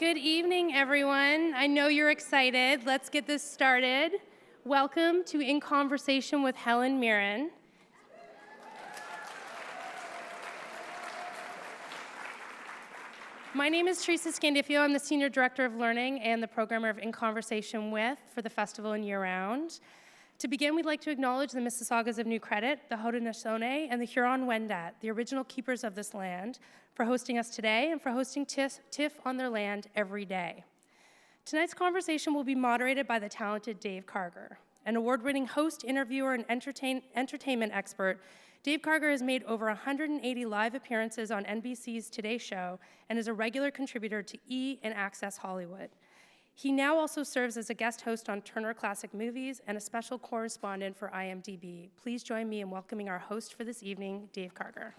Good evening, everyone. I know you're excited. Let's get this started. Welcome to In Conversation with Helen Mirren. My name is Teresa Scandifio. I'm the Senior Director of Learning and the Programmer of In Conversation With for the festival and year-round. To begin, we'd like to acknowledge the Mississaugas of New Credit, the Haudenosaunee, and the Huron-Wendat, the original keepers of this land, for hosting us today and for hosting TIFF on their land every day. Tonight's conversation will be moderated by the talented Dave Karger. An award-winning host, interviewer, and entertainment expert, Dave Karger has made over 180 live appearances on NBC's Today Show and is a regular contributor to E! and Access Hollywood. He now also serves as a guest host on Turner Classic Movies and a special correspondent for IMDb. Please join me in welcoming our host for this evening, Dave Karger.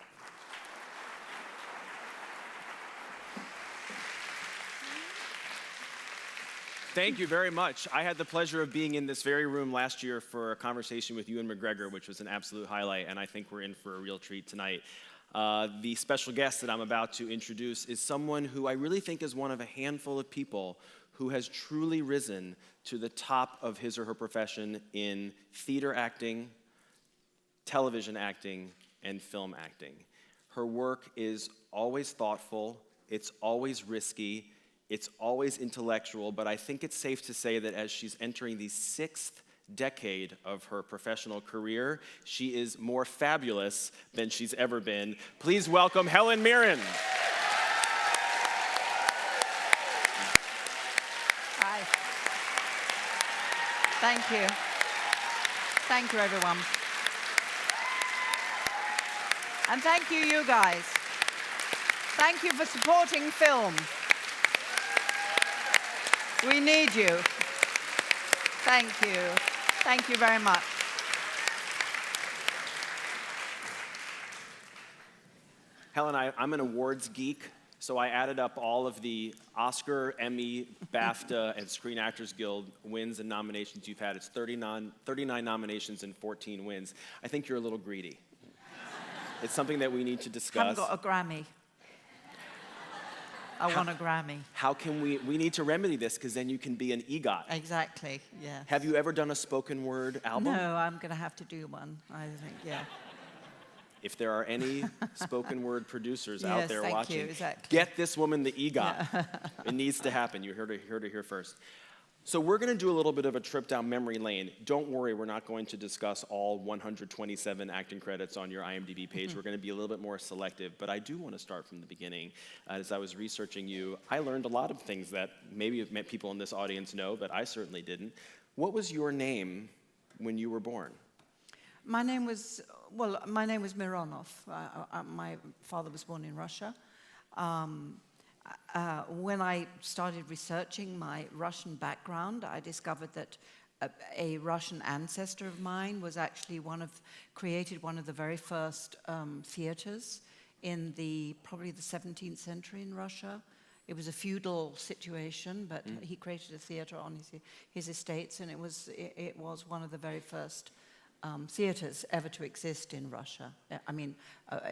Thank you very much. I had the pleasure of being in this very room last year for a conversation with Ewan McGregor, which was an absolute highlight, and I think we're in for a real treat tonight. The special guest that I'm about to introduce is someone who I really think is one of a handful of people who has truly risen to the top of his or her profession in theater acting, television acting, and film acting. Her work is always thoughtful, it's always risky, it's always intellectual, but I think it's safe to say that as she's entering the 6th decade of her professional career, she is more fabulous than she's ever been. Please welcome Helen Mirren. Hi. Thank you. Thank you, everyone. And thank you guys. Thank you for supporting film. We need you. Thank you. Thank you very much. Helen, I'm an awards geek, so I added up all of the Oscar, Emmy, BAFTA, and Screen Actors Guild wins and nominations you've had. It's 39 nominations and 14 wins. I think you're a little greedy. It's something that we need to discuss. Haven't got a Grammy. I want a Grammy. How can we need to remedy this, because then you can be an EGOT. Exactly, yeah. Have you ever done a spoken word album? No, I'm going to have to do one, I think, yeah. If there are any spoken word producers out there thank watching, you, exactly. get this woman the EGOT. Yeah. It needs to happen. You heard it here first. So we're going to do a little bit of a trip down memory lane. Don't worry, we're not going to discuss all 127 acting credits on your IMDb page. We're going to be a little bit more selective, but I do want to start from the beginning. As I was researching you, I learned a lot of things that maybe people in this audience know, but I certainly didn't. What was your name when you were born? My name was Mironov. My father was born in Russia. When I started researching my Russian background, I discovered that a Russian ancestor of mine was actually created one of the very first theaters in probably the 17th century in Russia. It was a feudal situation, but he created a theater on his estates, and it was one of the very first theaters ever to exist in Russia. I mean,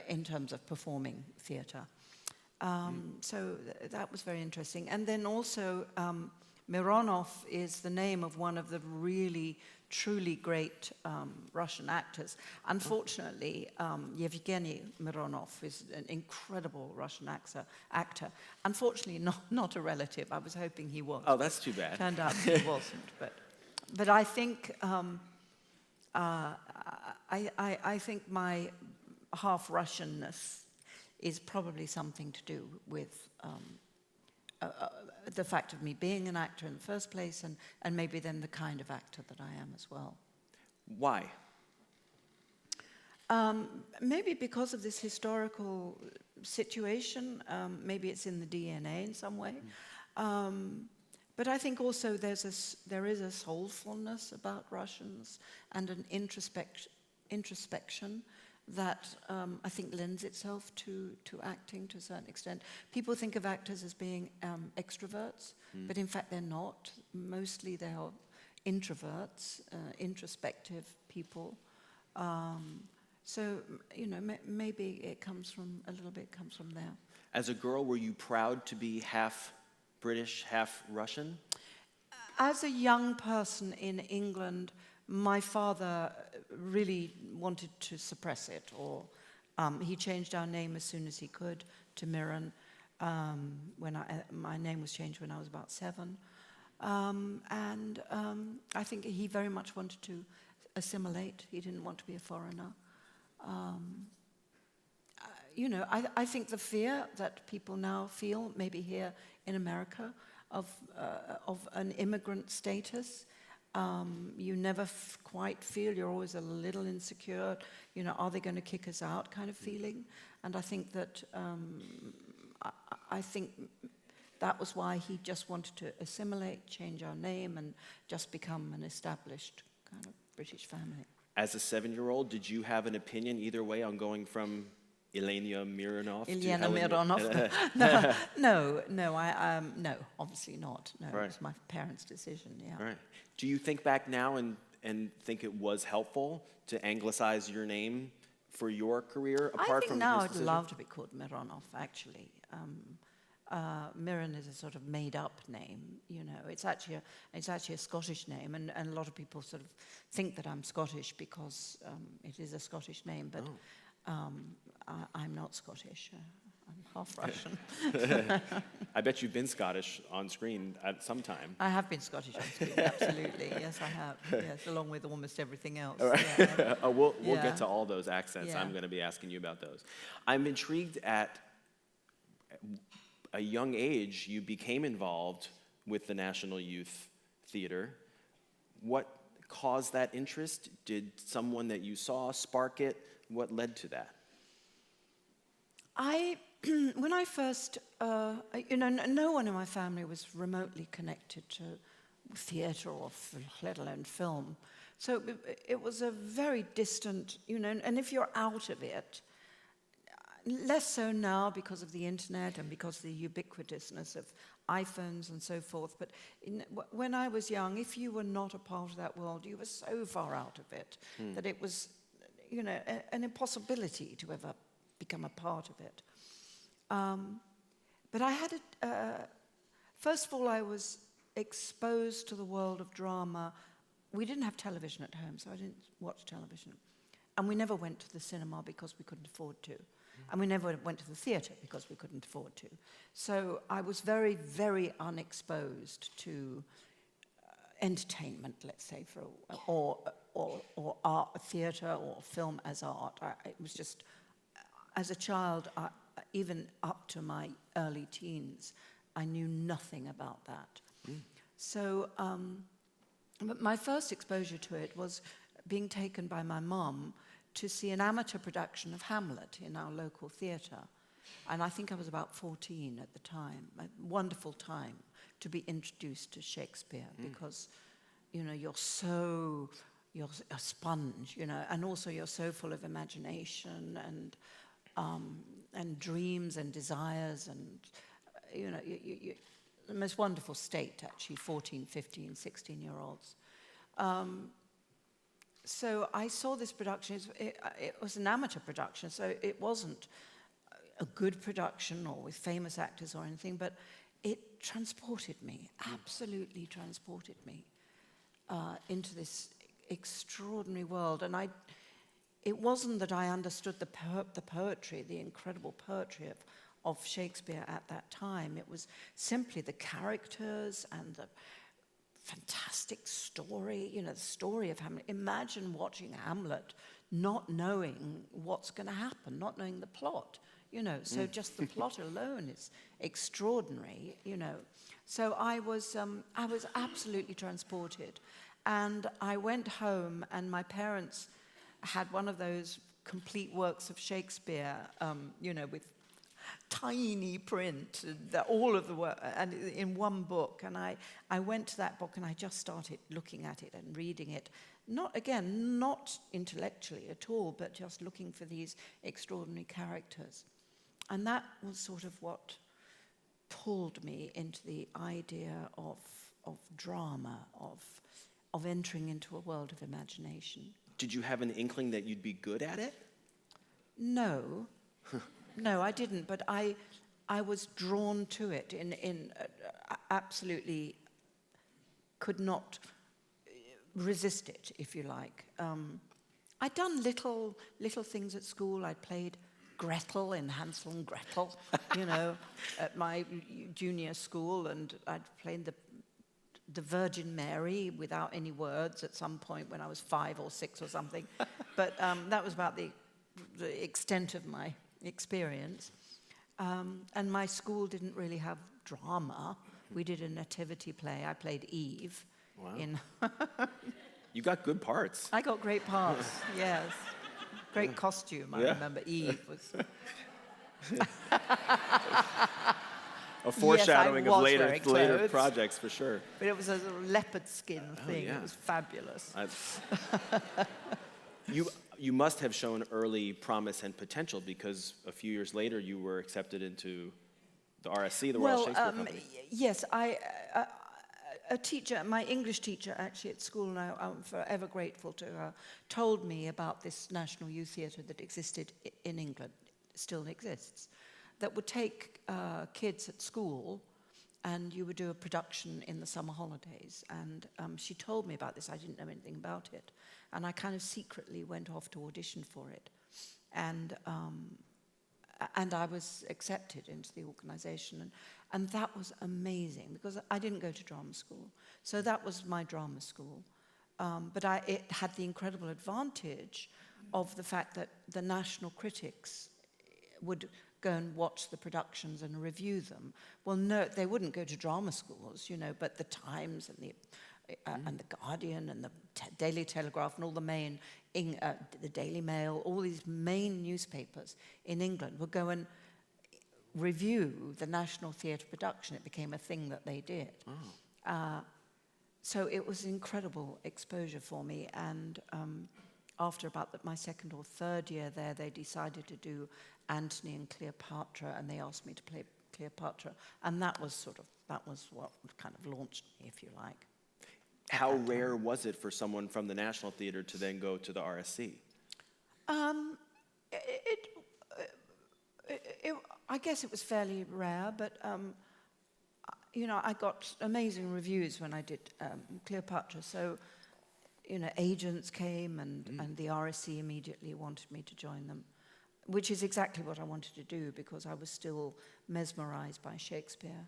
in terms of performing theater. So that was very interesting. And then also, Mironov is the name of one of the really, truly great Russian actors. Unfortunately, Yevgeny Mironov is an incredible Russian actor. Unfortunately, not a relative. I was hoping he was. Oh, that's too bad. Turned out he wasn't. But I think I think my half Russianness is probably something to do with the fact of me being an actor in the first place, and maybe then the kind of actor that I am as well. Why? Maybe because of this historical situation. Maybe it's in the DNA in some way. But I think also there is a soulfulness about Russians and an introspection that I think lends itself to acting to a certain extent. People think of actors as being extroverts, but in fact they're not. Mostly they are introverts, introspective people. So, you know, maybe it comes from, a little bit comes from there. As a girl, were you proud to be half British, half Russian? As a young person in England, my father really wanted to suppress it, or he changed our name as soon as he could to Mirren. My name was changed when I was about 7. I think he very much wanted to assimilate. He didn't want to be a foreigner. I think the fear that people now feel, maybe here in America, of an immigrant status, you never quite feel, you're always a little insecure, are they going to kick us out kind of feeling. And I think that, that was why he just wanted to assimilate, change our name, and just become an established kind of British family. As a 7-year-old, did you have an opinion either way on going from Elena Mironov to Elena Helen Mironov? No, obviously not. No, Right. It was my parents' decision, yeah. Right. Do you think back now and think it was helpful to anglicize your name for your career, apart I think from now his I'd decision? love to be called Mironov, actually. Mirren is a sort of made-up name, It's actually a Scottish name, and a lot of people sort of think that I'm Scottish because it is a Scottish name, but I'm not Scottish. I'm half Russian. I bet you've been Scottish on screen at some time. I have been Scottish on screen, absolutely. Yes, I have. Yes, along with almost everything else. All right. Yeah. We'll Yeah. get to all those accents. Yeah. I'm going to be asking you about those. I'm intrigued at a young age, you became involved with the National Youth Theater. What caused that interest? Did someone that you saw spark it? What led to that? When I first, no one in my family was remotely connected to theatre or let alone film. So it was a very distant, and if you're out of it, less so now because of the internet and because of the ubiquitousness of iPhones and so forth, but when I was young, if you were not a part of that world, you were so far out of it that it was, an impossibility to ever become a part of it. But I had first of all, I was exposed to the world of drama. We didn't have television at home, so I didn't watch television. And we never went to the cinema because we couldn't afford to. And we never went to the theatre because we couldn't afford to. So I was very, very unexposed to entertainment, let's say, or art, theatre or film as art. It was just, as a child, even up to my early teens, I knew nothing about that. So but my first exposure to it was being taken by my mum to see an amateur production of Hamlet in our local theatre. And I think I was about 14 at the time. A wonderful time to be introduced to Shakespeare because, you're a sponge, and also you're so full of imagination and dreams and desires and, you the most wonderful state, actually, 14, 15, 16-year-olds. So I saw this production. It was an amateur production, so it wasn't a good production or with famous actors or anything, but it transported me, absolutely transported me into this extraordinary world. And it wasn't that I understood the poetry, the incredible poetry of Shakespeare at that time. It was simply the characters and the fantastic story, the story of Hamlet. Imagine watching Hamlet not knowing what's going to happen, not knowing the plot, So just the plot alone is extraordinary, So I was absolutely transported. And I went home, and my parents had one of those complete works of Shakespeare, with tiny print, all of the work, and in one book. And I went to that book and I just started looking at it and reading it. Not intellectually at all, but just looking for these extraordinary characters. And that was sort of what pulled me into the idea of drama, of entering into a world of imagination. Did you have an inkling that you'd be good at it? No. No, I didn't, but I was drawn to it. absolutely could not resist it, if you like. I'd done little things at school. I'd played Gretel in Hansel and Gretel, you know, at my junior school, and I'd played the Virgin Mary without any words at some point when I was 5 or 6 or something. But that was about the extent of my experience. And my school didn't really have drama. We did a nativity play. I played Eve. Wow. In You got good parts. I got great parts, yes. Great costume, I remember. Eve was... A foreshadowing of later clothes. projects, for sure. But it was a sort of leopard skin thing. Yeah. It was fabulous. You must have shown early promise and potential, because a few years later you were accepted into the RSC, the Royal Shakespeare Company. Yes, a teacher, my English teacher actually at school, and I'm forever grateful to her, told me about this National Youth Theatre that existed in England, still exists, that would take kids at school, and you would do a production in the summer holidays. And she told me about this. I didn't know anything about it. And I kind of secretly went off to audition for it. And I was accepted into the organization. And that was amazing, because I didn't go to drama school. So that was my drama school. But it had the incredible advantage of the fact that the national critics would go and watch the productions and review them. Well, no, they wouldn't go to drama schools, you know, but the Times and the Guardian and the Daily Telegraph and all the main, the Daily Mail, all these main newspapers in England would go and review the National Theatre production. It became a thing that they did. Oh. So it was incredible exposure for me, and after about my second or third year there, they decided to do Antony and Cleopatra, and they asked me to play Cleopatra, and that was what kind of launched me, if you like. How rare was it for someone from the National Theatre to then go to the RSC? I guess it was fairly rare, but you know, I got amazing reviews when I did Cleopatra. So, you know, agents came, and the RSC immediately wanted me to join them, which is exactly what I wanted to do, because I was still mesmerized by Shakespeare.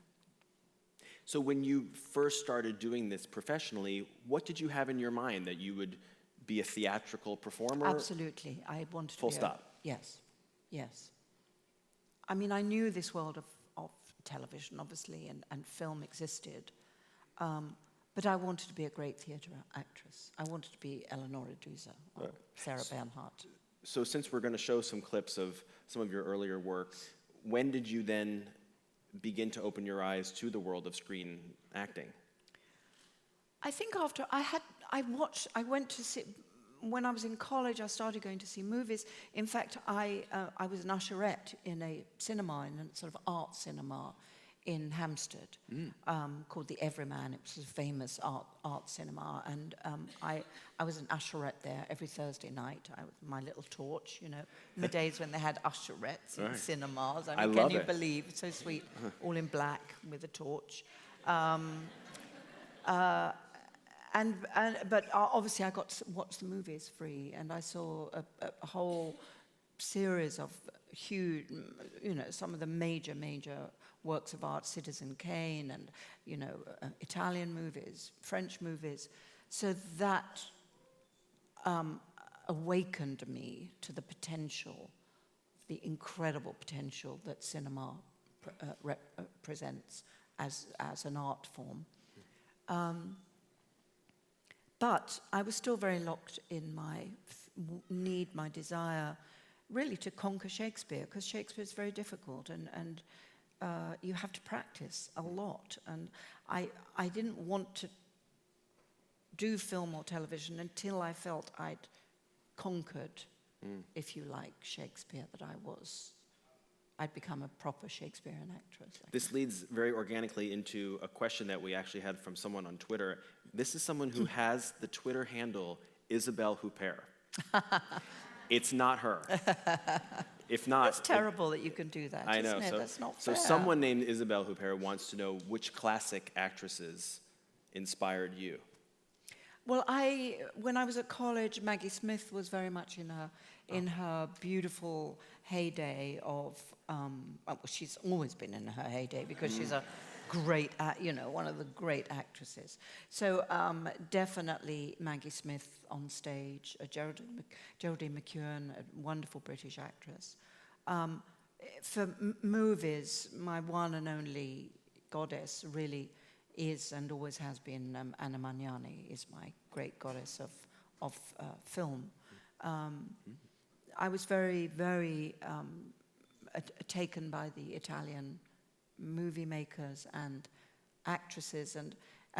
So when you first started doing this professionally, what did you have in your mind? That you would be a theatrical performer? Absolutely. I wanted to be Full stop. Yes, yes. I mean, I knew this world of television, obviously, and film existed, but I wanted to be a great theatre actress. I wanted to be Eleonora Duse or Sarah Bernhardt. So since we're going to show some clips of some of your earlier work, when did you then begin to open your eyes to the world of screen acting? I think after I went to see, when I was in college, I started going to see movies. In fact, I was an usherette in a cinema, in a sort of art cinema in Hampstead, called the Everyman. It was a famous art cinema, and I was an usherette there every Thursday night. With my little torch, you know, in the days when they had usherettes in cinemas. I mean, can you believe? It's so sweet, all in black with a torch. But obviously I got to watch the movies free, and I saw a whole series of huge, you know, some of the major works of art, Citizen Kane, and, you know, Italian movies, French movies. So that awakened me to the potential, the incredible potential that cinema presents as an art form. But I was still very locked in my need, my desire, really to conquer Shakespeare, because Shakespeare is very difficult, and you have to practice a lot. And I didn't want to do film or television until I felt I'd conquered, if you like, Shakespeare, that I'd become a proper Shakespearean actress. This leads very organically into a question that we actually had from someone on Twitter. This is someone who has the Twitter handle Isabelle Huppert. It's not her. If not, It's terrible that you can do that, I know. isn't it? So, That's not so fair. someone named Isabel Huppert wants to know which classic actresses inspired you. Well, when I was at college, Maggie Smith was very much in her beautiful heyday of. Well, she's always been in her heyday because she's a great, one of the great actresses. So definitely Maggie Smith on stage, Geraldine McEwen, a wonderful British actress. For movies, my one and only goddess really is and always has been Anna Magnani is my great goddess of film. I was very, very taken by the Italian movie makers and actresses, and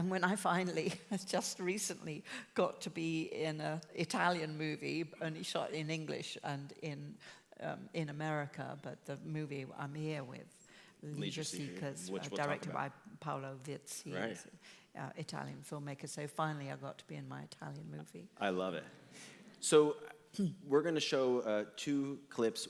when I finally, just recently, got to be in an Italian movie, only shot in English and in America, but the movie I'm here with, Leisure Seekers, which we'll directed by Paolo Vizzi, Right. Italian filmmaker. So finally I got to be in my Italian movie. I love it. So we're going to show 2 clips.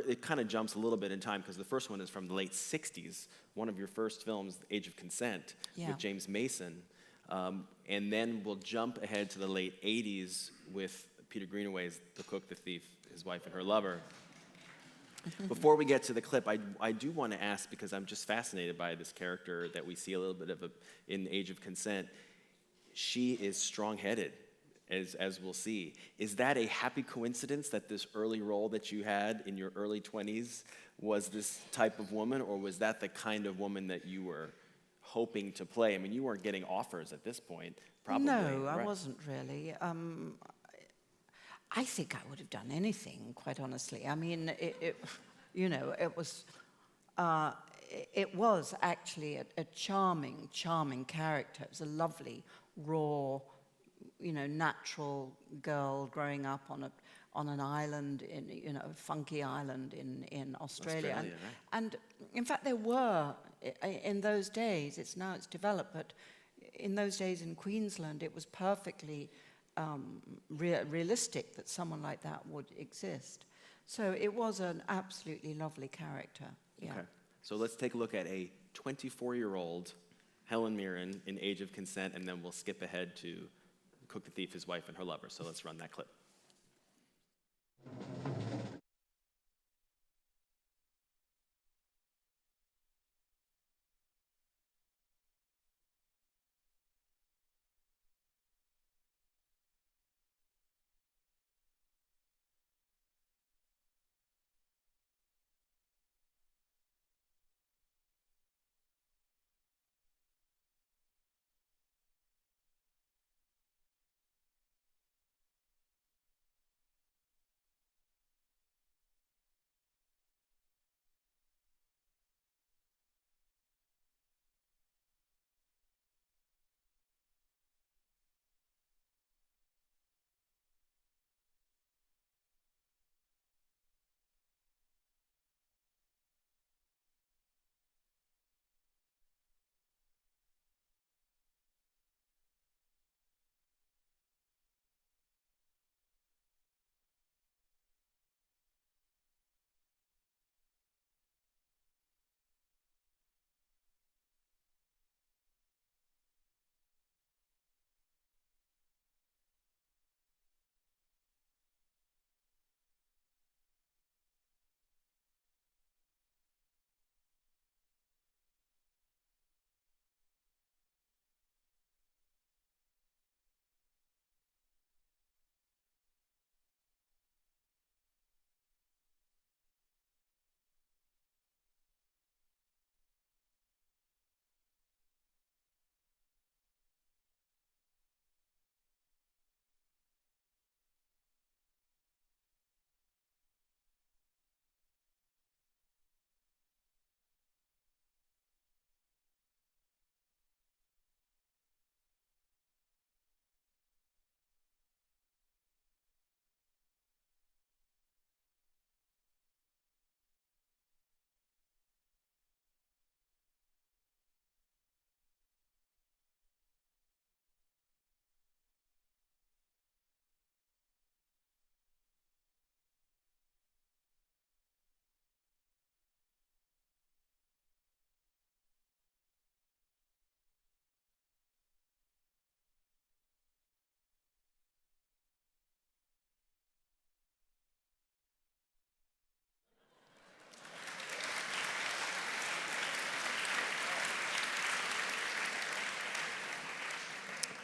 It kind of jumps a little bit in time because the first one is from the late 60s, one of your first films, Age of Consent, with James Mason. And then we'll jump ahead to the late 80s with Peter Greenaway's The Cook, the Thief, His Wife, and Her Lover. Before we get to the clip, I do want to ask, because I'm just fascinated by this character that we see a little bit of in Age of Consent. She is strong-headed, as we'll see. Is that a happy coincidence that this early role that you had in your early 20s was this type of woman, or was that the kind of woman that you were hoping to play? I mean, you weren't getting offers at this point, probably. No, I right? wasn't really. I think I would have done anything, quite honestly. I mean, it was actually a charming, charming character. It was a lovely, raw, natural girl growing up on an island a funky island in Australia. Right. And in fact, there were in those days. It's developed, but in those days in Queensland, it was perfectly realistic that someone like that would exist. So it was an absolutely lovely character. Yeah. Okay. So let's take a look at a 24-year-old Helen Mirren in Age of Consent, and then we'll skip ahead to Cook, the Thief, His Wife, and Her Lover. So let's run that clip.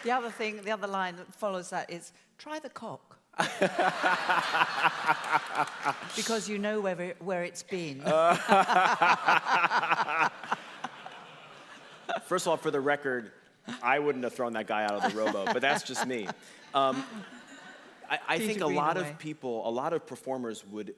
The other line that follows that is, try the cock. Because you know where it's been. First of all, for the record, I wouldn't have thrown that guy out of the rowboat, but that's just me. I think a lot of people, a lot of performers would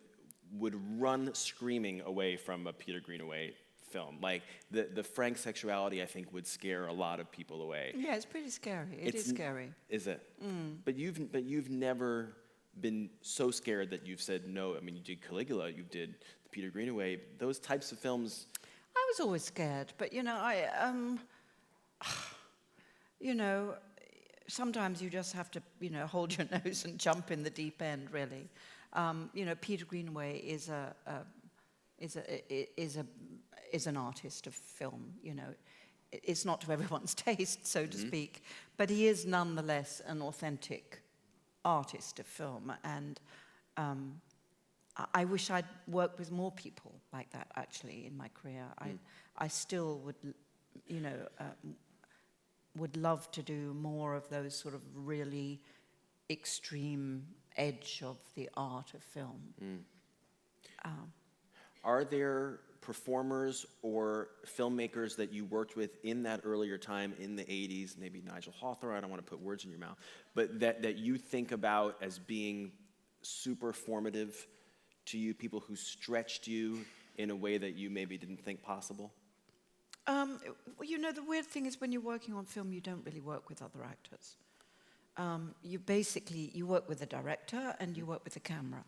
run screaming away from a Peter Greenaway film. Like, the frank sexuality, I think, would scare a lot of people away. Yeah, it's pretty scary. It is scary. Is it? Mm. But you've never been so scared that you've said no. I mean, you did Caligula, you did Peter Greenaway. Those types of films. I was always scared, but sometimes you just have to, hold your nose and jump in the deep end, really. Peter Greenaway is an artist of film. It's not to everyone's taste, so to speak, but he is nonetheless an authentic artist of film, and I wish I'd worked with more people like that, actually, in my career. I still would love to do more of those sort of really extreme edge of the art of film. Are there performers or filmmakers that you worked with in that earlier time in the 80s, maybe Nigel Hawthorne, I don't want to put words in your mouth, but that you think about as being super formative to you, people who stretched you in a way that you maybe didn't think possible? The weird thing is when you're working on film, you don't really work with other actors. You work with the director and you work with the camera.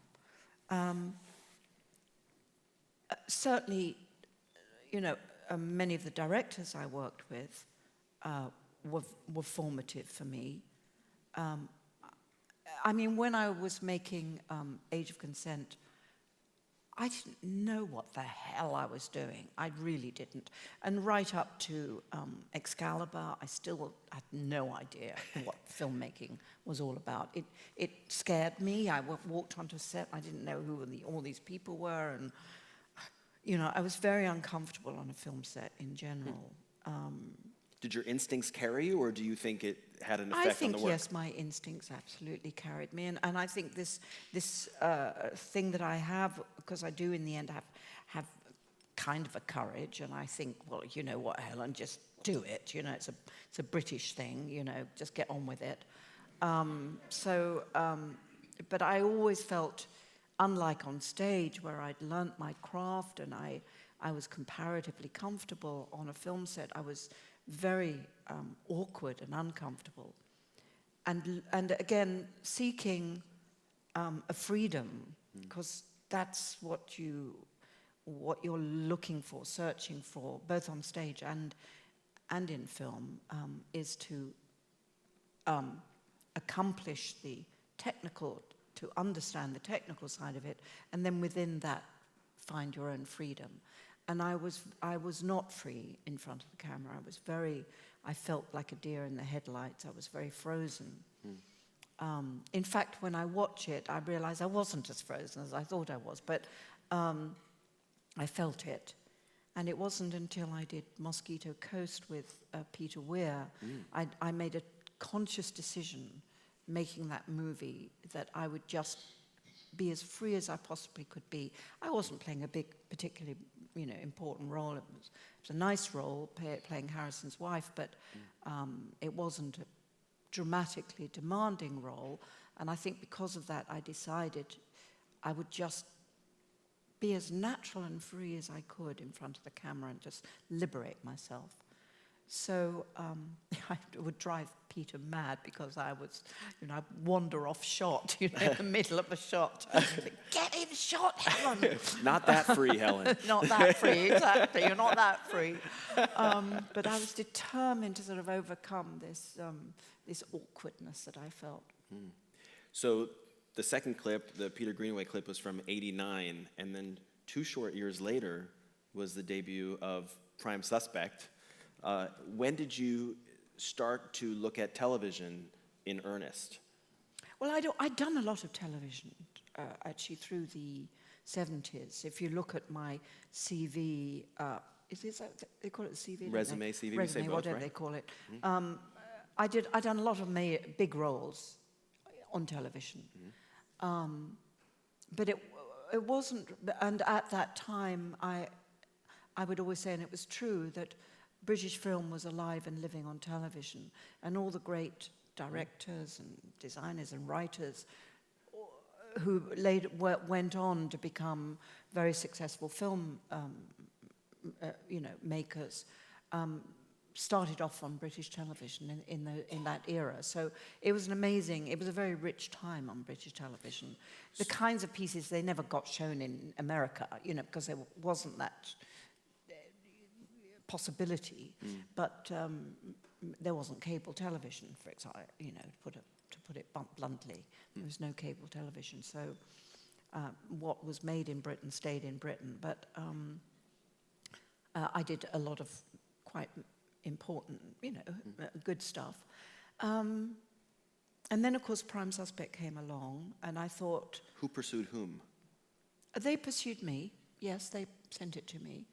Certainly, many of the directors I worked with were formative for me. When I was making Age of Consent, I didn't know what the hell I was doing. I really didn't. And right up to Excalibur, I still had no idea what filmmaking was all about. It scared me. I walked onto a set, I didn't know who all these people were, and I was very uncomfortable on a film set in general. Did your instincts carry you, or do you think it had an effect on the work? Yes, my instincts absolutely carried me, and I think this thing that I have, because I do in the end have kind of a courage, and I think, well, you know what, Helen, just do it. It's a British thing. Just get on with it. But I always felt, unlike on stage where I'd learnt my craft and I was comparatively comfortable, on a film set I was very awkward and uncomfortable, and again seeking a freedom, because that's what you're looking for, searching for, both on stage and in film, is to accomplish the technical, to understand the technical side of it, and then within that find your own freedom. And I was not free in front of the camera. I felt like a deer in the headlights. I was very frozen. In fact, when I watch it, I realize I wasn't as frozen as I thought I was, but I felt it. And it wasn't until I did Mosquito Coast with Peter Weir, I made a conscious decision making that movie that I would just be as free as I possibly could be. I wasn't playing a big, particularly important role. It was a nice role, playing Harrison's wife, but it wasn't a dramatically demanding role. And I think because of that, I decided I would just be as natural and free as I could in front of the camera and just liberate myself. So I would drive Peter mad because I was, I'd wander off shot, in the middle of a shot. Get in shot, Helen! Not that free, Helen. Not that free, exactly. You're not that free. But I was determined to sort of overcome this awkwardness that I felt. So the second clip, the Peter Greenaway clip, was from '89, and then 2 short years later was the debut of Prime Suspect. When did you start to look at television in earnest? Well, I'd done a lot of television, actually, through the 70s. If you look at my CV, they call it a CV? Resume, CV, Resume, say both, whatever right? they call it. I'd done a lot of big roles on television. But it wasn't, and at that time, I would always say, and it was true, that British film was alive and living on television, and all the great directors and designers and writers who later went on to become very successful film makers, started off on British television in that era. So it was it was a very rich time on British television. The kinds of pieces, they never got shown in America, because there wasn't that possibility. But there wasn't cable television, for example, to put it bluntly. There was no cable television. So what was made in Britain stayed in Britain. But I did a lot of quite important, good stuff. And then, of course, Prime Suspect came along, and I thought... Who pursued whom? They pursued me. Yes, they sent it to me.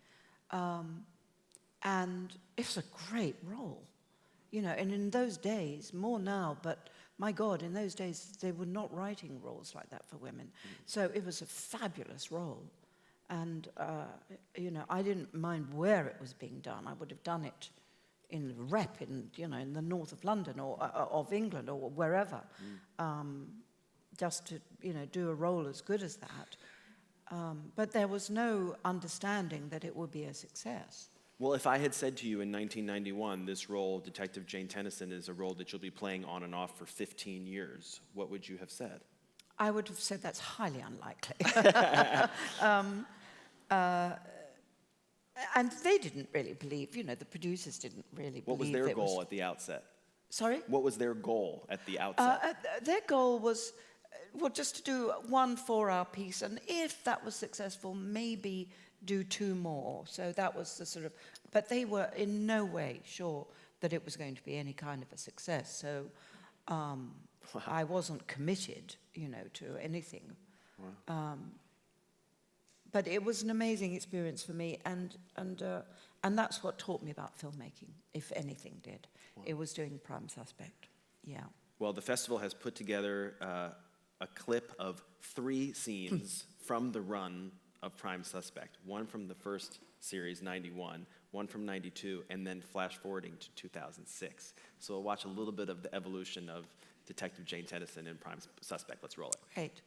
And it was a great role, and in those days, more now, but my God, in those days, they were not writing roles like that for women. So it was a fabulous role. And, I didn't mind where it was being done. I would have done it in the Rep, in the north of London or of England or wherever, just to, do a role as good as that. But there was no understanding that it would be a success. Well, if I had said to you in 1991, this role, Detective Jane Tennyson, is a role that you'll be playing on and off for 15 years, what would you have said? I would have said that's highly unlikely. And they didn't really believe, the producers didn't really believe. What was their goal at the outset? Sorry? What was their goal at the outset? Their goal was, just to do one 4-hour piece, and if that was successful, maybe do 2 more. So that was the sort of, but they were in no way sure that it was going to be any kind of a success. So I wasn't committed, to anything. Wow. But it was an amazing experience for me, and that's what taught me about filmmaking, if anything did. Wow. It was doing Prime Suspect, yeah. Well, the festival has put together a clip of 3 scenes from the run of Prime Suspect. One from the first series, 91, one from 92, and then flash forwarding to 2006. So we'll watch a little bit of the evolution of Detective Jane Tennyson in Prime Suspect. Let's roll it. Great.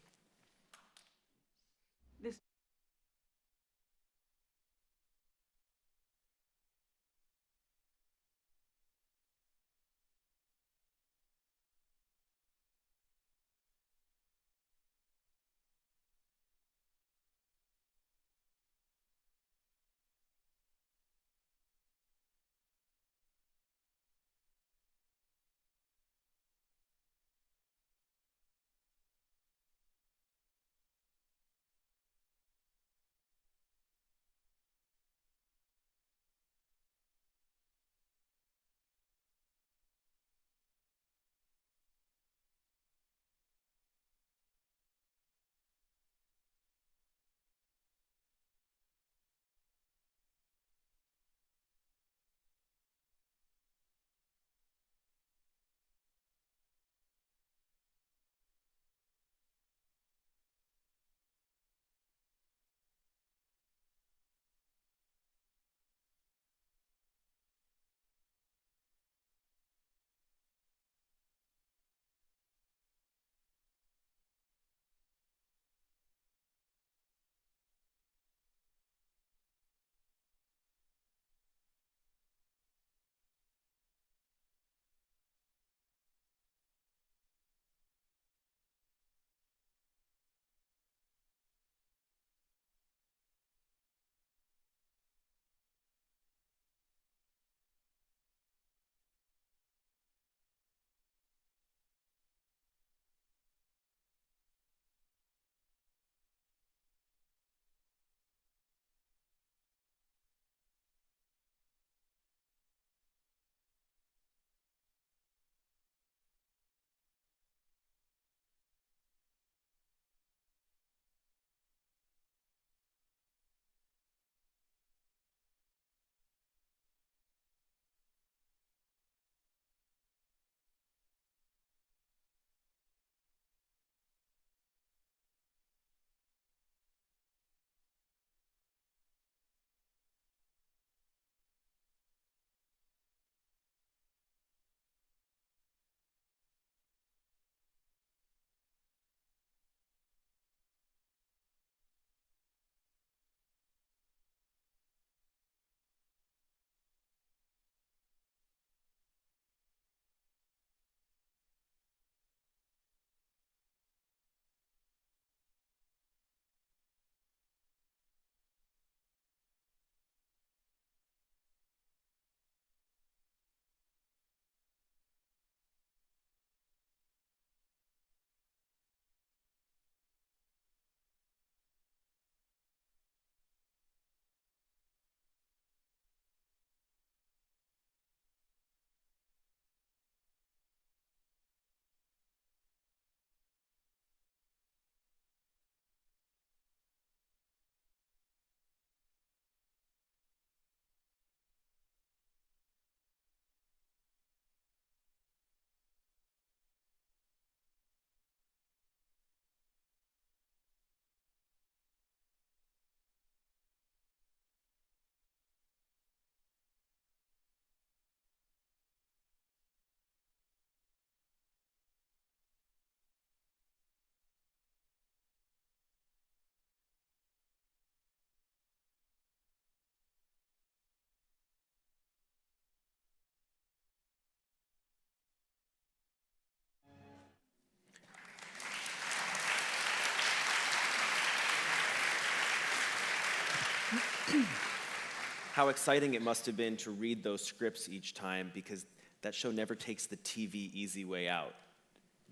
How exciting it must have been to read those scripts each time, because that show never takes the TV easy way out,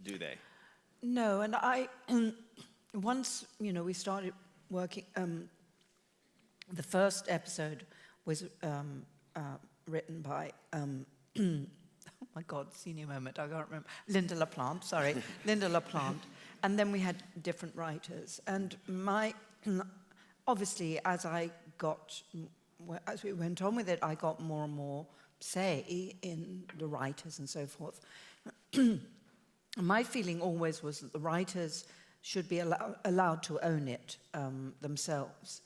do they? No, and I, once, we started working, the first episode was written by, oh my God, senior moment, I can't remember, Linda LaPlante, sorry, Linda LaPlante, and then we had different writers, and obviously, as we went on with it, I got more and more say in the writers and so forth. My feeling always was that the writers should be allowed to own it themselves.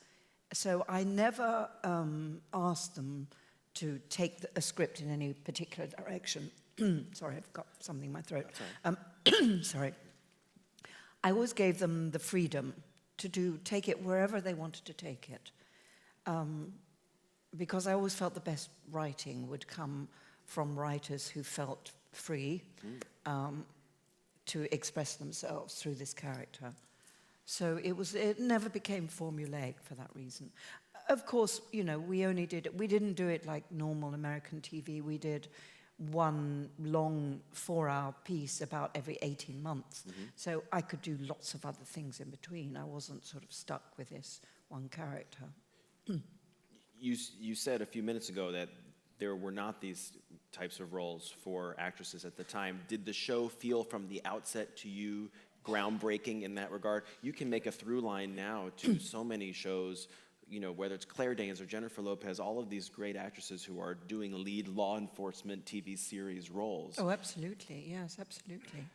So I never asked them to take a script in any particular direction. Sorry, I've got something in my throat. Sorry. I always gave them the freedom to take it wherever they wanted to take it. Because I always felt the best writing would come from writers who felt free to express themselves through this character. So it never became formulaic for that reason. Of course, we didn't do it like normal American TV. We did one long 4-hour piece about every 18 months. Mm-hmm. So I could do lots of other things in between. I wasn't sort of stuck with this one character. You said a few minutes ago that there were not these types of roles for actresses at the time. Did the show feel from the outset to you groundbreaking in that regard? You can make a through line now to so many shows, whether it's Claire Danes or Jennifer Lopez, all of these great actresses who are doing lead law enforcement TV series roles. Oh, absolutely. Yes, absolutely.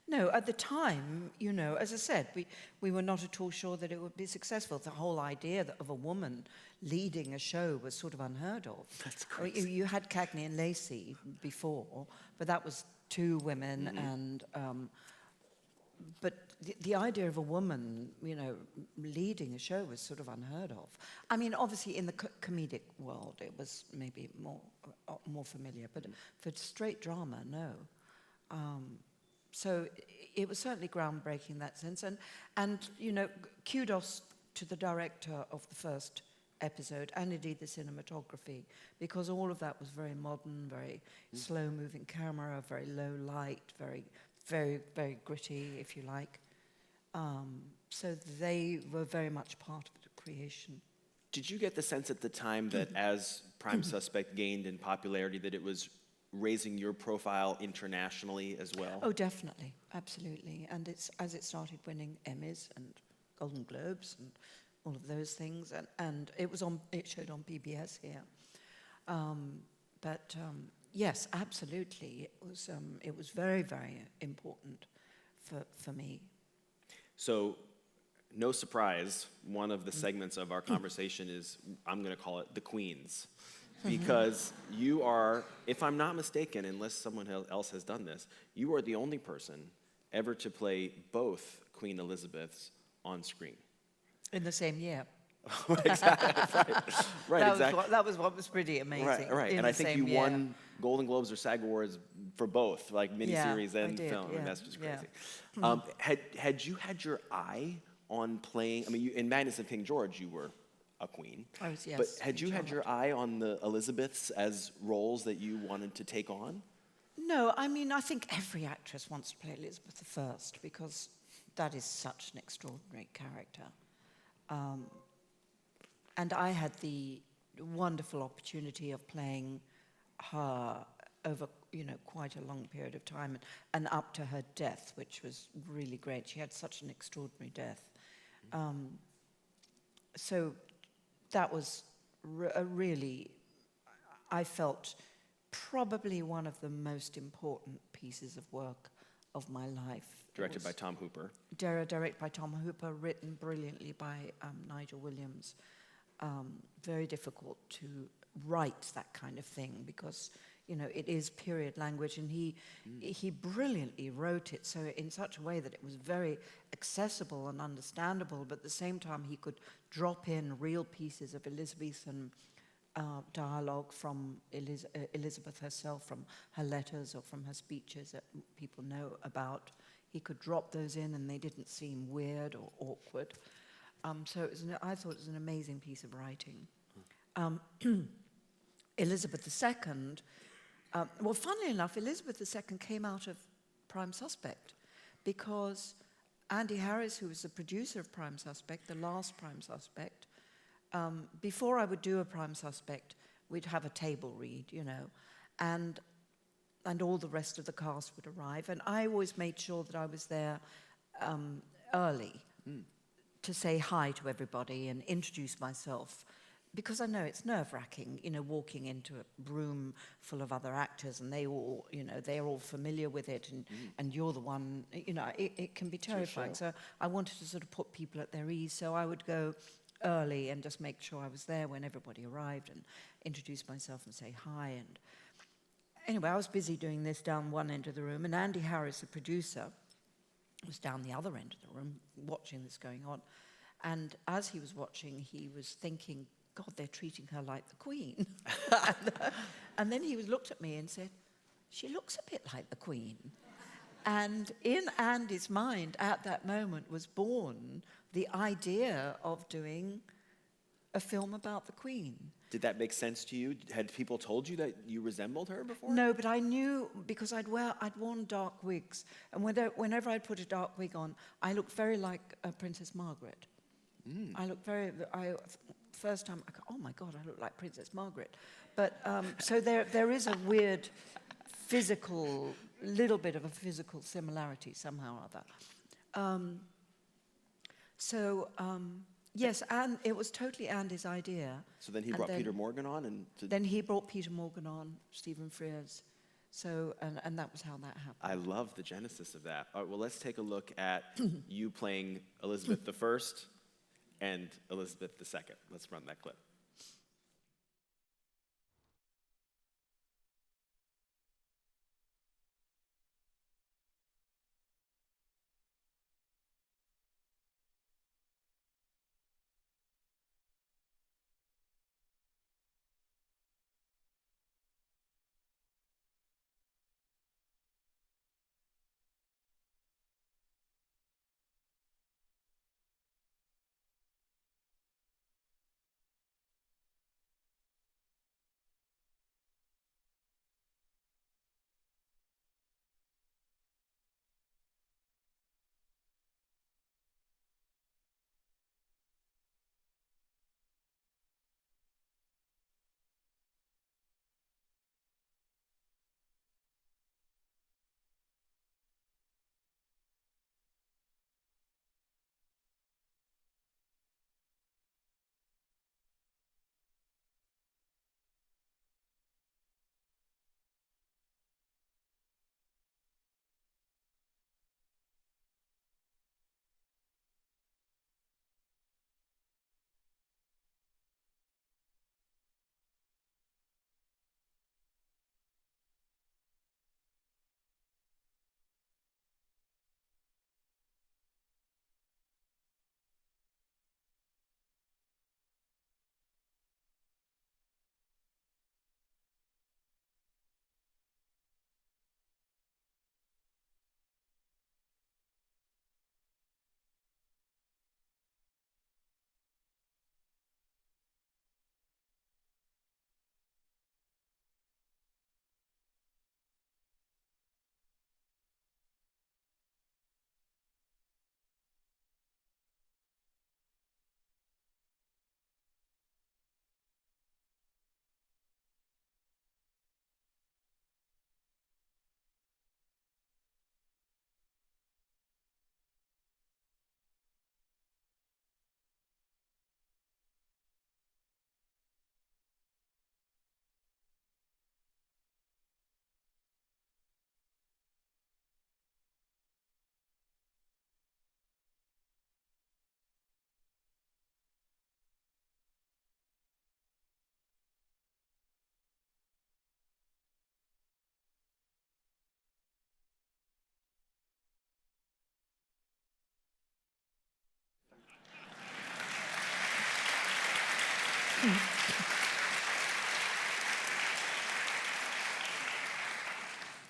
No, at the time, as I said, we were not at all sure that it would be successful. The whole idea of a woman leading a show was sort of unheard of. That's crazy. You had Cagney and Lacey before, but that was 2 women, and but the idea of a woman, leading a show was sort of unheard of. I mean, obviously in the comedic world, it was maybe more familiar, but for straight drama, no. So it was certainly groundbreaking in that sense. And kudos to the director of the first episode and indeed the cinematography, because all of that was very modern, very slow-moving camera, very low light, very, very, very gritty, if you like. So they were very much part of the creation. Did you get the sense at the time that as Prime Suspect gained in popularity, that it was raising your profile internationally as well? Oh, definitely, absolutely. And as it started winning Emmys and Golden Globes and all of those things, and it showed on PBS here. Yes, absolutely, it was very, very important for me. So, no surprise, one of the segments of our conversation is, I'm going to call it the Queens. Because you are, if I'm not mistaken, unless someone else has done this, you are the only person ever to play both Queen Elizabeths on screen. In the same year. Exactly, right, exactly. That was what was pretty amazing. Right. And I think you won Golden Globes or SAG Awards for both, like miniseries and film. Yeah, and that's just crazy. Had you had your eye on playing, in Madness of King George, you were a queen. I was, yes. But had you had your eye on the Elizabeths as roles that you wanted to take on? No, I think every actress wants to play Elizabeth I because that is such an extraordinary character. And I had the wonderful opportunity of playing her over, quite a long period of time and up to her death, which was really great. She had such an extraordinary death. So that was really, I felt, probably one of the most important pieces of work of my life. Directed by Tom Hooper. Directed by Tom Hooper, written brilliantly by Nigel Williams. Very difficult to write that kind of thing because, it is period language, and he brilliantly wrote it so in such a way that it was very accessible and understandable, but at the same time he could drop in real pieces of Elizabethan dialogue from Elizabeth herself, from her letters or from her speeches that people know about. He could drop those in and they didn't seem weird or awkward. So I thought it was an amazing piece of writing. Elizabeth II, well, funnily enough, Elizabeth II came out of Prime Suspect because Andy Harris, who was the producer of Prime Suspect, the last Prime Suspect, before I would do a Prime Suspect, we'd have a table read, you know, and all the rest of the cast would arrive. And I always made sure that I was there early to say hi to everybody and introduce myself, because I know it's nerve-wracking, you know, walking into a room full of other actors and they all, you know, they're all familiar with it, and you're the one, you know, it can be terrifying. So I wanted to sort of put people at their ease, so I would go early and just make sure I was there when everybody arrived and introduce myself and say hi. And anyway, I was busy doing this down one end of the room, and Andy Harris, the producer, was down the other end of the room watching this going on. And as he was watching, he was thinking, God, they're treating her like the Queen. And then he looked at me and said, she looks a bit like the Queen. And in Andy's mind at that moment was born the idea of doing a film about the Queen. Did that make sense to you? Had people told you that you resembled her before? No, but I knew, because I'd worn dark wigs, and whenever I'd put a dark wig on, I looked very like Princess Margaret. I looked first time, I go, oh my God, I look like Princess Margaret. But, so there is a weird little bit of a physical similarity somehow or other. Yes, and it was totally Andy's idea. So then he brought Peter Morgan on? Then he brought Peter Morgan on, Stephen Frears. So, and that was how that happened. I love the genesis of that. All right, well, let's take a look at you playing Elizabeth I and Elizabeth II. Let's run that clip.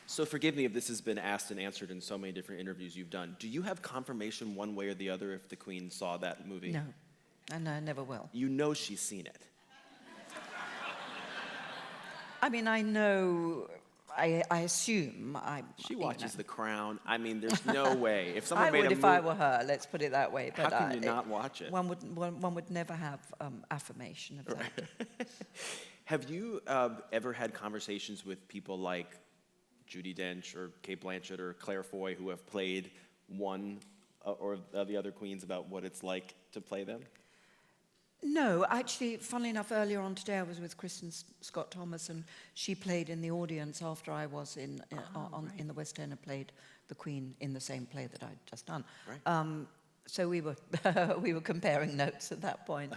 So forgive me if this has been asked and answered in so many different interviews you've done. Do you have confirmation one way or the other if the Queen saw that movie? No. And I never will. You know she's seen it. I mean, I know, I assume. She watches The Crown. I mean, there's no way. If someone I made would a if I movie, were her, let's put it that way. how can you not watch it? One would never have affirmation of that. Have you ever had conversations with people like Judi Dench or Cate Blanchett or Claire Foy who have played one or the other queens about what it's like to play them? No, actually, funnily enough, earlier on today I was with Kristen Scott Thomas, and she played in the audience after I was in the West End and played the Queen in the same play that I'd just done. Right. So we were we were comparing notes at that point.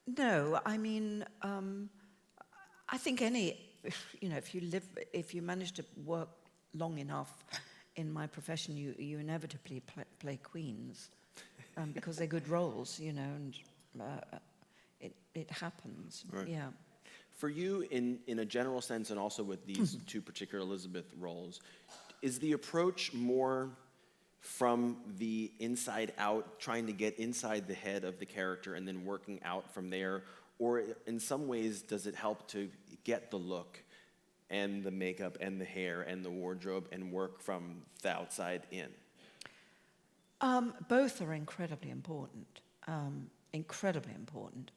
No, I mean, I think if you manage to work long enough in my profession, you inevitably play queens because they're good roles, and it happens. Right. Yeah. For you, in a general sense, and also with these two particular Elizabeth roles, is the approach more from the inside out, trying to get inside the head of the character and then working out from there? Or in some ways, does it help to get the look and the makeup and the hair and the wardrobe and work from the outside in? Both are incredibly important,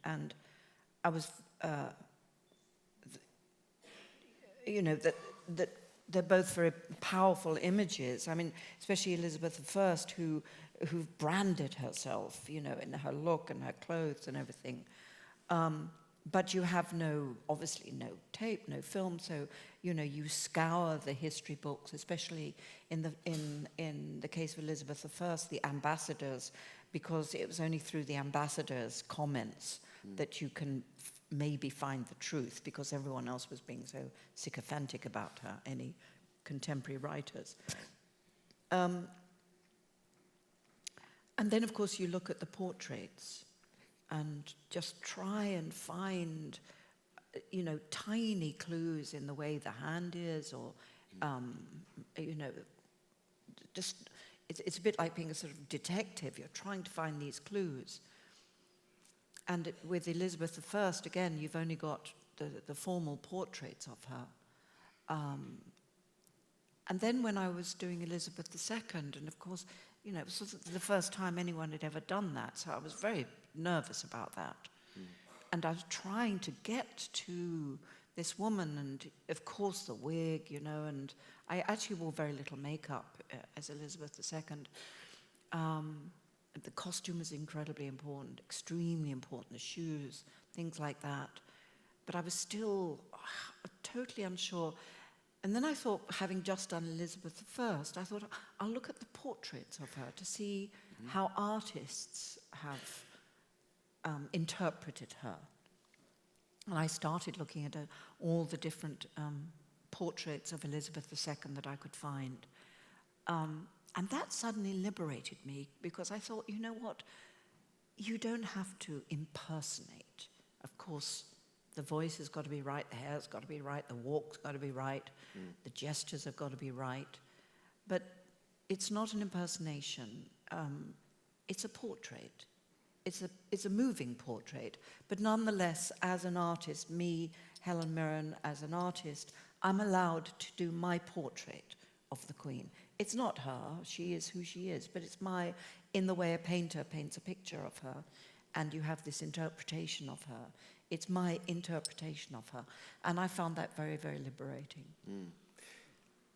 and I was, that they're both very powerful images. I mean, especially Elizabeth I, who branded herself, in her look and her clothes and everything. But you have obviously no tape, no film, so you scour the history books, especially in the case of Elizabeth I, the ambassadors, because it was only through the ambassadors' comments that you can maybe find the truth, because everyone else was being so sycophantic about her, any contemporary writers. And then, of course, you look at the portraits and just try and find, tiny clues in the way the hand is, or, just, it's a bit like being a sort of detective. You're trying to find these clues. And with Elizabeth I, again, you've only got the formal portraits of her. And then when I was doing Elizabeth II, and of course, it was sort of the first time anyone had ever done that, so I was very nervous about that. And I was trying to get to this woman, and of course the wig, and I actually wore very little makeup as Elizabeth II. The costume was incredibly important, extremely important, the shoes, things like that. But I was still totally unsure. And then I thought, having just done Elizabeth I, I thought, I'll look at the portraits of her to see how artists have interpreted her. And I started looking at all the different portraits of Elizabeth II that I could find. And that suddenly liberated me, because I thought, you know what? You don't have to impersonate. Of course, the voice has got to be right, the hair's got to be right, the walk's got to be right, the gestures have got to be right. But it's not an impersonation. It's a portrait. It's a moving portrait. But nonetheless, as an artist, me, Helen Mirren, as an artist, I'm allowed to do my portrait of the Queen. It's not her, she is who she is, but it's in the way a painter paints a picture of her, and you have this interpretation of her. It's my interpretation of her, and I found that very, very liberating.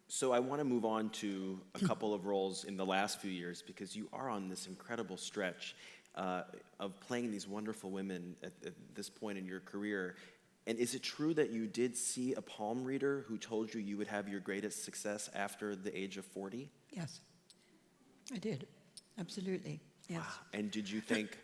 So I want to move on to a couple of roles in the last few years, because you are on this incredible stretch of playing these wonderful women at this point in your career. And is it true that you did see a palm reader who told you would have your greatest success after the age of 40? Yes, I did. Absolutely, yes. Wow. And did you think,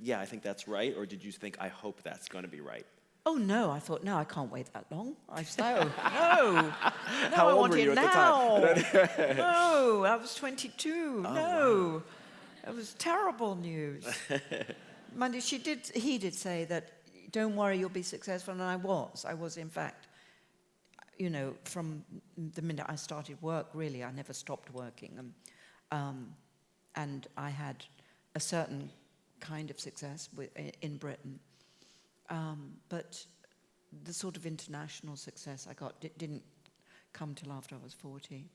yeah, I think that's right, or did you think, I hope that's going to be right? Oh, no, I thought, no, I can't wait that long. No, How I old want were you it at now. the time? No, I was 22. Oh, no, wow. It was terrible news. Mind you, he did say that, don't worry, you'll be successful, and I was in fact, from the minute I started work, really, I never stopped working. and I had a certain kind of success in Britain. But the sort of international success I got didn't come till after I was 40.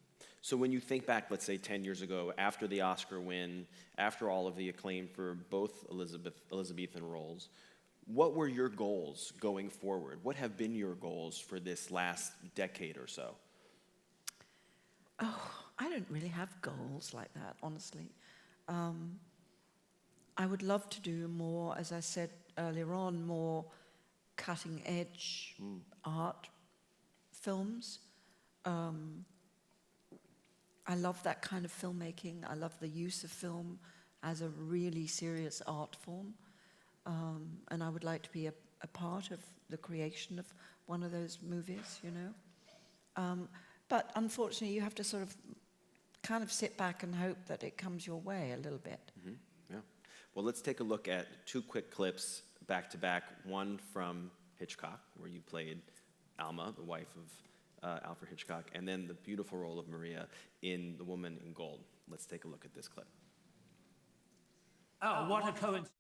So when you think back, let's say 10 years ago, after the Oscar win, after all of the acclaim for both Elizabethan roles, what were your goals going forward? What have been your goals for this last decade or so? Oh, I don't really have goals like that, honestly. I would love to do more, as I said earlier on, more cutting-edge art films. I love that kind of filmmaking. I love the use of film as a really serious art form. And I would like to be a part of the creation of one of those movies, you know. But unfortunately, you have to sort of kind of sit back and hope that it comes your way a little bit. Mm-hmm. Yeah. Well, let's take a look at 2 quick clips back to back. One from Hitchcock, where you played Alma, the wife of Alfred Hitchcock, and then the beautiful role of Maria in The Woman in Gold. Let's take a look at this clip. Oh, what a coincidence.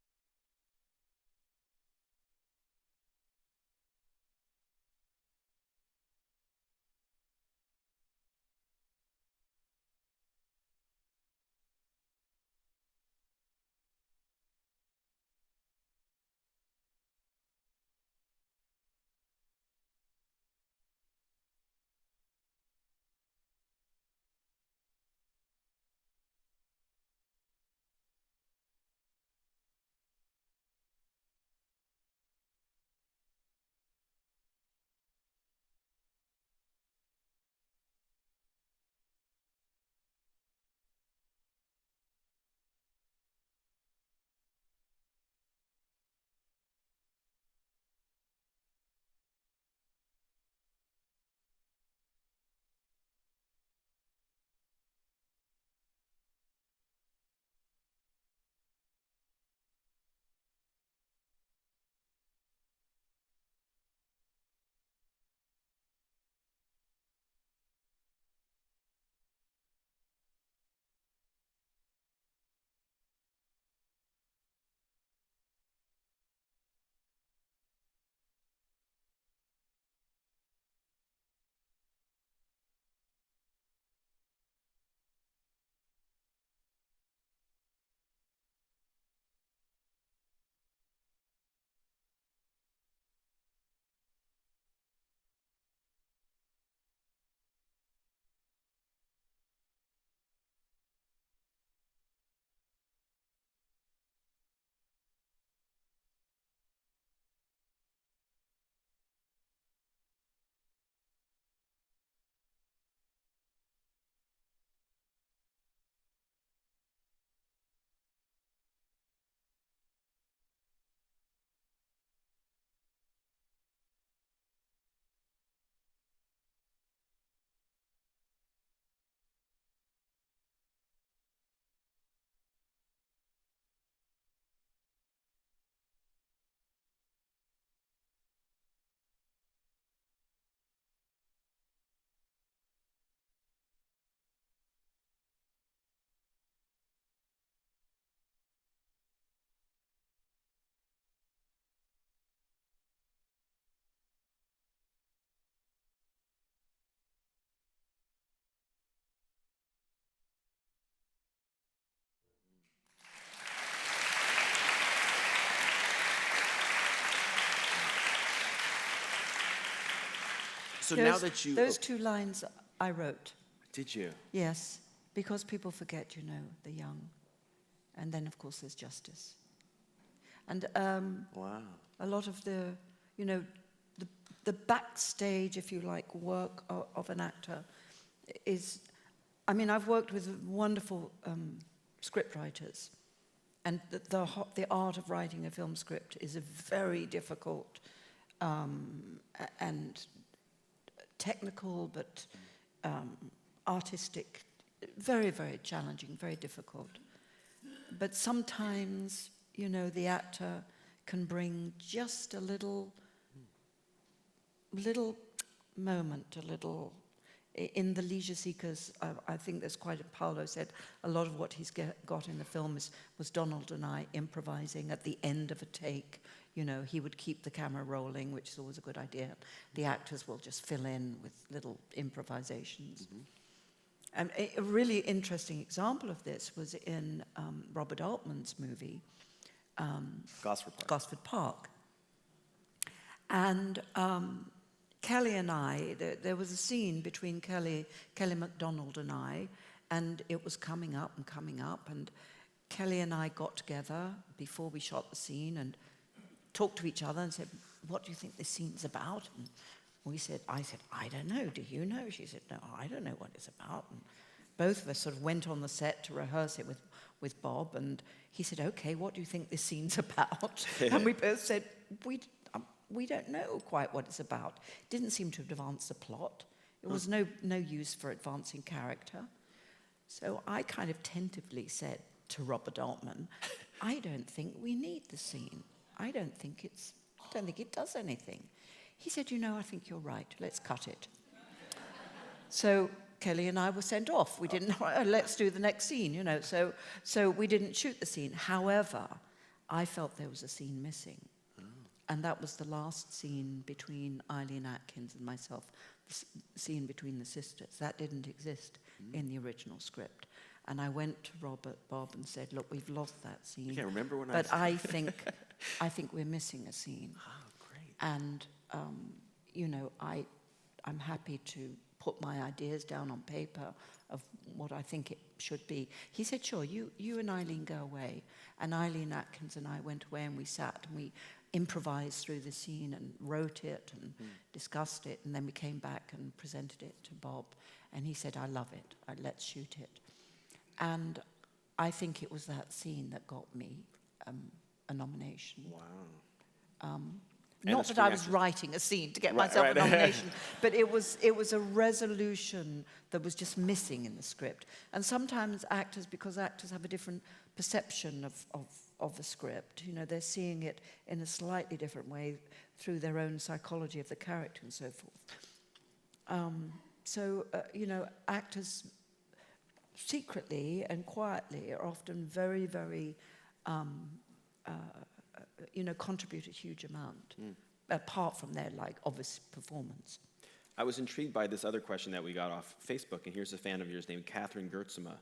So now that you... Those 2 lines I wrote. Did you? Yes, because people forget, you know, the young. And then, of course, there's justice. And Wow. a lot of the, you know, the backstage, if you like, work of an actor is, I mean, I've worked with wonderful scriptwriters, and the art of writing a film script is a very difficult and technical, but artistic, very, very challenging, very difficult. But sometimes, you know, the actor can bring just a little moment, a little In The Leisure Seekers, I think there's quite a, Paolo said, a lot of what he's got in the film was Donald and I improvising at the end of a take. You know, he would keep the camera rolling, which is always a good idea. The actors will just fill in with little improvisations. And a really interesting example of this was in Robert Altman's movie, Gosford Park. And Kelly and I, there was a scene between Kelly MacDonald and I, and it was coming up, and Kelly and I got together before we shot the scene and talked to each other and said, what do you think this scene's about? And I said, I don't know, do you know? She said, no, I don't know what it's about. And both of us sort of went on the set to rehearse it with Bob, and he said, okay, what do you think this scene's about? And we both said, we don't know quite what it's about. It didn't seem to advance the plot. It was no use for advancing character. So I kind of tentatively said to Robert Altman, I don't think we need the scene. I don't think it does anything. He said, you know, I think you're right. Let's cut it. So Kelly and I were sent off. We didn't, let's do the next scene, you know. So we didn't shoot the scene. However, I felt there was a scene missing. And that was the last scene between Eileen Atkins and myself, the scene between the sisters. That didn't exist in the original script. And I went to Bob, and said, look, we've lost that scene. You can't remember when but I think we're missing a scene. Oh, great. And, you know, I'm happy to put my ideas down on paper of what I think it should be. He said, sure, you and Eileen go away. And Eileen Atkins and I went away, and we sat and we improvised through the scene and wrote it and discussed it, and then we came back and presented it to Bob, and he said, I love it, let's shoot it. And I think it was that scene that got me a nomination. Wow. Not that I was writing a scene to get myself a nomination, but it was a resolution that was just missing in the script. And sometimes because actors have a different perception of the script, you know, they're seeing it in a slightly different way through their own psychology of the character and so forth. You know, actors secretly and quietly are often very, very you know, contribute a huge amount, apart from their, like, obvious performance. I was intrigued by this other question that we got off Facebook, and here's a fan of yours named Catherine Gertzema,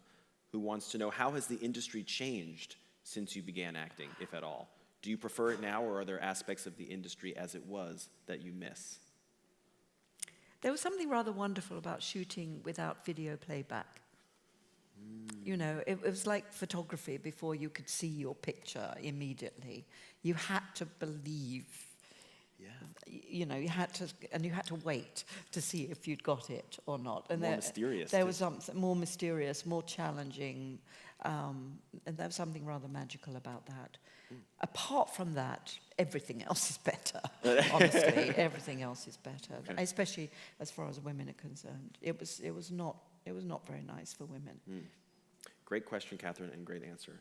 who wants to know, how has the industry changed since you began acting, if at all? Do you prefer it now, or are there aspects of the industry as it was that you miss? There was something rather wonderful about shooting without video playback. You know, it was like photography before you could see your picture immediately. You had to believe. Yeah. You know, you had to wait to see if you'd got it or not. And more mysterious. There was something more mysterious, more challenging, and there was something rather magical about that. Apart from that, everything else is better. Honestly, everything else is better, especially as far as women are concerned. It was not very nice for women. Great question, Catherine, and great answer.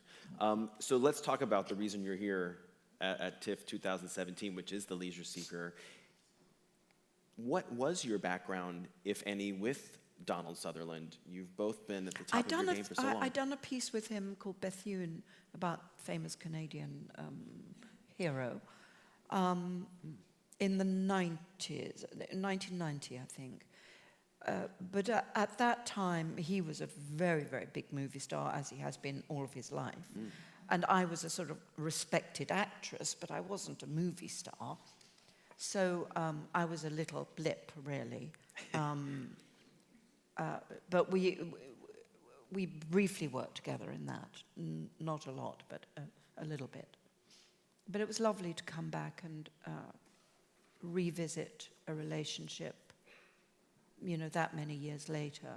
So let's talk about the reason you're here at TIFF 2017, which is The Leisure Seeker. What was your background, if any, with Donald Sutherland? You've both been at the top of your game for so long. I'd done a piece with him called Bethune about famous Canadian hero in the 90s, 1990, I think. But at that time, he was a very, very big movie star, as he has been all of his life. And I was a sort of respected actress, but I wasn't a movie star. So I was a little blip, really. But we briefly worked together in that. Not a lot, but a little bit. But it was lovely to come back and revisit a relationship, you know, that many years later.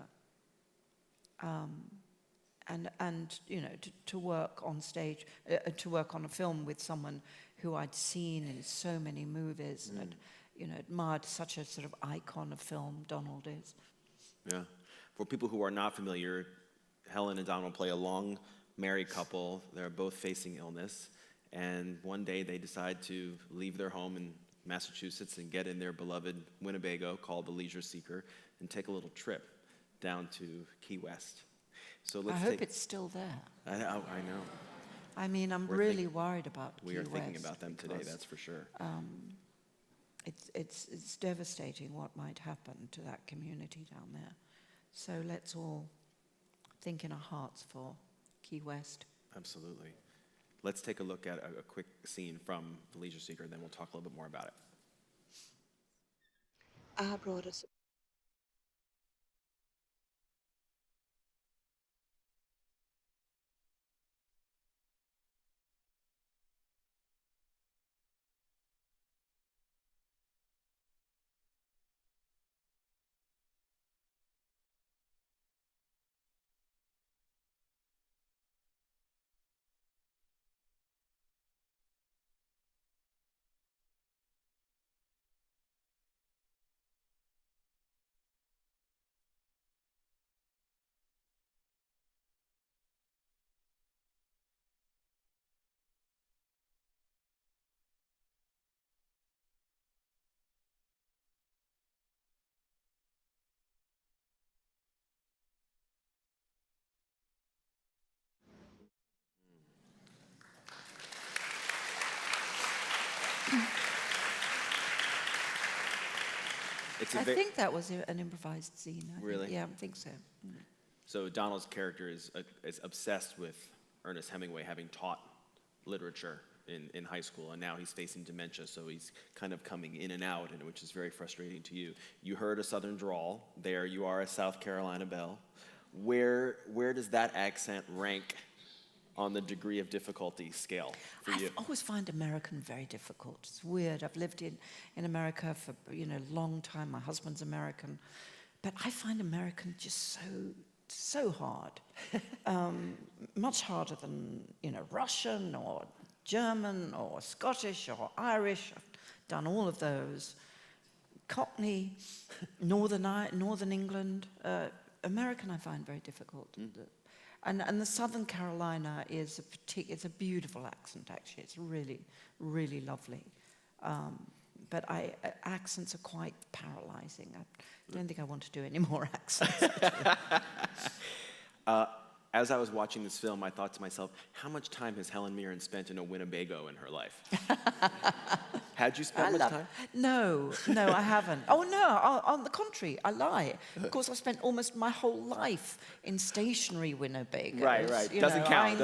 And you know, to work on stage, to work on a film with someone who I'd seen in so many movies and had, you know, admired, such a sort of icon of film Donald is. Yeah. For people who are not familiar, Helen and Donald play a long married couple. They're both facing illness, and one day they decide to leave their home and Massachusetts and get in their beloved Winnebago called the Leisure Seeker and take a little trip down to Key West. So I hope it's still there. I know. I mean, I'm really worried about Key West. We are thinking about them today, that's for sure. It's devastating what might happen to that community down there. So let's all think in our hearts for Key West. Absolutely. Let's take a look at a quick scene from The Leisure Seeker, and then we'll talk a little bit more about it. I brought us. I think that was an improvised scene. Really? Yeah, I think so. So Donald's character is obsessed with Ernest Hemingway, having taught literature in high school, and now he's facing dementia, so he's kind of coming in and out, and which is very frustrating to you. You heard a Southern drawl. There you are, a South Carolina belle. Where does that accent rank on the degree of difficulty scale for you? I always find American very difficult. It's weird. I've lived in America for a long time. My husband's American, but I find American just so hard. Much harder than Russian or German or Scottish or Irish. I've done all of those. Cockney, Northern England. American I find very difficult. And the Southern Carolina is it's a beautiful accent, actually. It's really, really lovely. But accents are quite paralyzing. I don't think I want to do any more accents. As I was watching this film, I thought to myself, how much time has Helen Mirren spent in a Winnebago in her life? Had you spent much time? No, I haven't. Oh, no, on the contrary, I lie. Of course, I spent almost my whole life in stationary Winnebagos. Right. Doesn't count.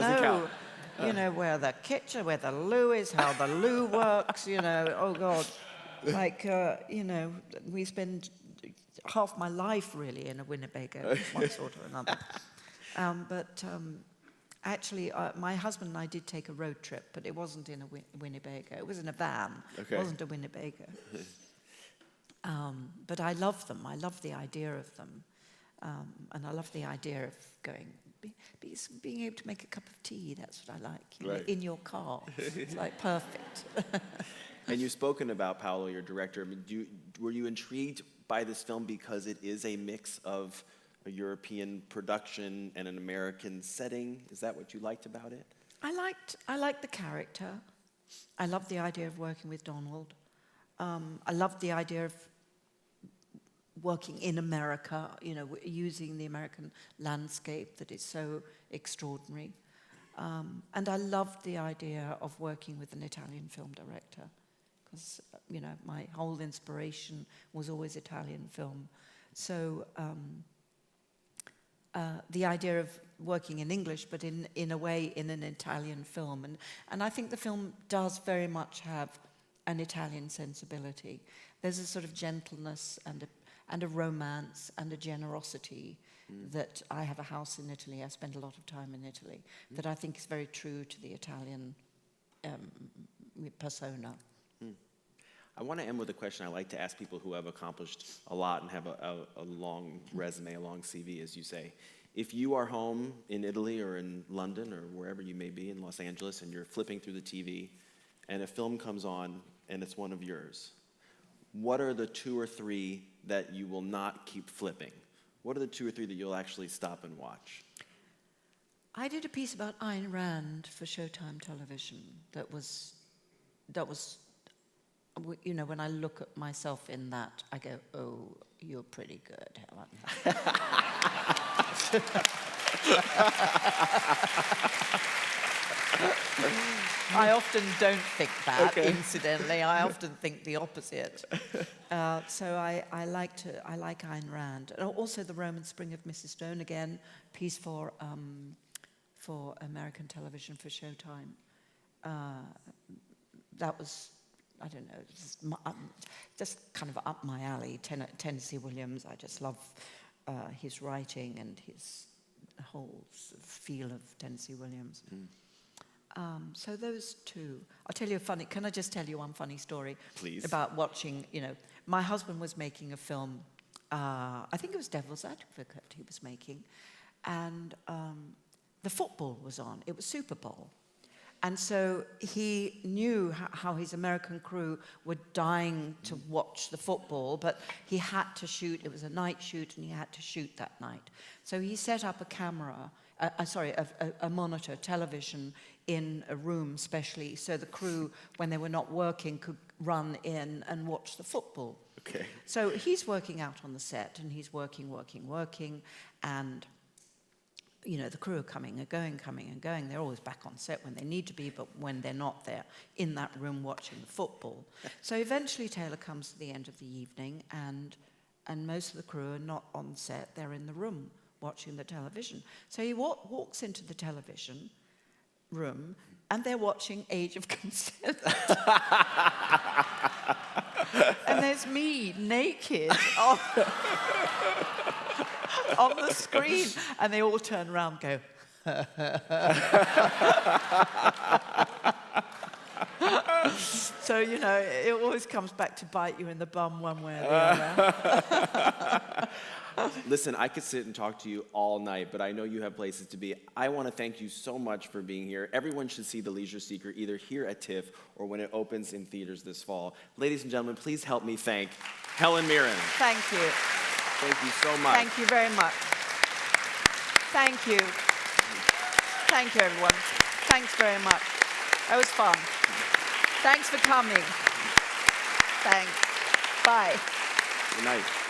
Where the kitchen, where the loo is, how the loo works, oh, God. We spend half my life, really, in a Winnebago, one sort or another. Actually, my husband and I did take a road trip, but it wasn't in a Winnebago. It was in a van. Okay. It wasn't a Winnebago. But I love them. I love the idea of them. And I love the idea of being able to make a cup of tea. That's what I like. In your car. It's like perfect. And you've spoken about Paolo, your director. I mean, were you intrigued by this film because it is a mix of a European production and an American setting? Is that what you liked about it? I liked the character. I loved the idea of working with Donald. I loved the idea of working in America, using the American landscape that is so extraordinary. And I loved the idea of working with an Italian film director because, my whole inspiration was always Italian film. So the idea of working in English, but in a way in an Italian film. And I think the film does very much have an Italian sensibility. There's a sort of gentleness and a romance and a generosity that I have a house in Italy. I spend a lot of time in Italy that I think is very true to the Italian persona. I want to end with a question I like to ask people who have accomplished a lot and have a long resume, a long CV, as you say. If you are home in Italy or in London or wherever you may be in Los Angeles and you're flipping through the TV and a film comes on and it's one of yours, what are the 2 or 3 that you will not keep flipping? What are the 2 or 3 that you'll actually stop and watch? I did a piece about Ayn Rand for Showtime Television that was you know, when I look at myself in that, I go, oh, you're pretty good, Helen. I often don't think that, incidentally. I often think the opposite. So I like Ayn Rand. And also The Roman Spring of Mrs. Stone, again, piece for American television for Showtime. That was, I don't know, just kind of up my alley. Tennessee Williams, I just love his writing and his whole sort of feel of Tennessee Williams. So those two. I'll tell you a funny, can I just tell you one funny story? Please. About watching, you know, my husband was making a film, I think it was Devil's Advocate he was making, and the football was on. It was Super Bowl. And so he knew how his American crew were dying to watch the football, but he had to shoot. It was a night shoot, and he had to shoot that night. So he set up a camera, a monitor, television, in a room specially, so the crew, when they were not working, could run in and watch the football. Okay. So he's working out on the set, and he's working, and you know, the crew are coming and going. They're always back on set when they need to be, but when they're not, they're in that room watching the football. So eventually Taylor comes to the end of the evening, and most of the crew are not on set. They're in the room watching the television. So he walks into the television room, and they're watching Age of Consent. And there's me, naked, on the screen, and they all turn around and go, So, you know, it always comes back to bite you in the bum one way or the other. Listen, I could sit and talk to you all night, but I know you have places to be. I want to thank you so much for being here. Everyone should see The Leisure Seeker either here at TIFF or when it opens in theaters this fall. Ladies and gentlemen, please help me thank Helen Mirren. Thank you. Thank you so much. Thank you very much. Thank you. Thank you, everyone. Thanks very much. That was fun. Thanks for coming. Thanks. Bye. Good night.